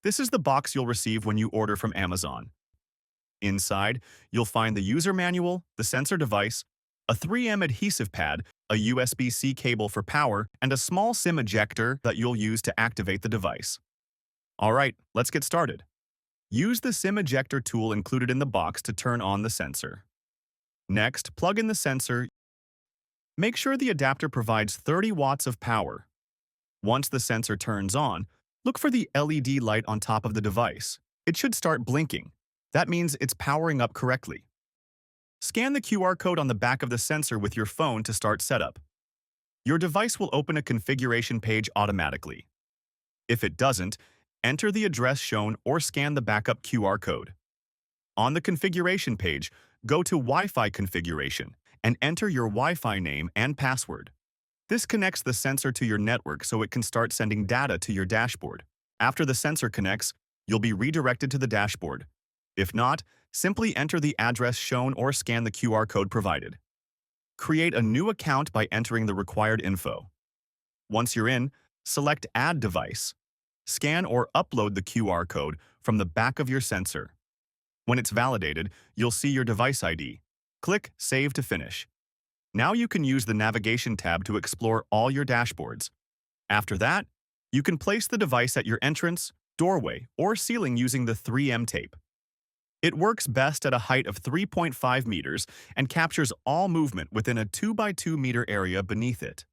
This is the box you'll receive when you order from Amazon. Inside, you'll find the user manual, the sensor device, a 3M adhesive pad, a USB-C cable for power, and a small SIM ejector that you'll use to activate the device. All right, let's get started. Use the SIM ejector tool included in the box to turn on the sensor. Next, plug in the sensor. Make sure the adapter provides 30 watts of power. Once the sensor turns on, look for the LED light on top of the device. It should start blinking. That means it's powering up correctly. Scan the QR code on the back of the sensor with your phone to start setup. Your device will open a configuration page automatically. If it doesn't, enter the address shown or scan the backup QR code. On the configuration page, go to Wi-Fi configuration and enter your Wi-Fi name and password. This connects the sensor to your network so it can start sending data to your dashboard. After the sensor connects, you'll be redirected to the dashboard. If not, simply enter the address shown or scan the QR code provided. Create a new account by entering the required info. Once you're in, select Add Device. Scan or upload the QR code from the back of your sensor. When it's validated, you'll see your device ID. Click Save to finish. Now you can use the navigation tab to explore all your dashboards. After that, you can place the device at your entrance, doorway, or ceiling using the 3M tape. It works best at a height of 3.5 meters and captures all movement within a 2 by 2 meter area beneath it.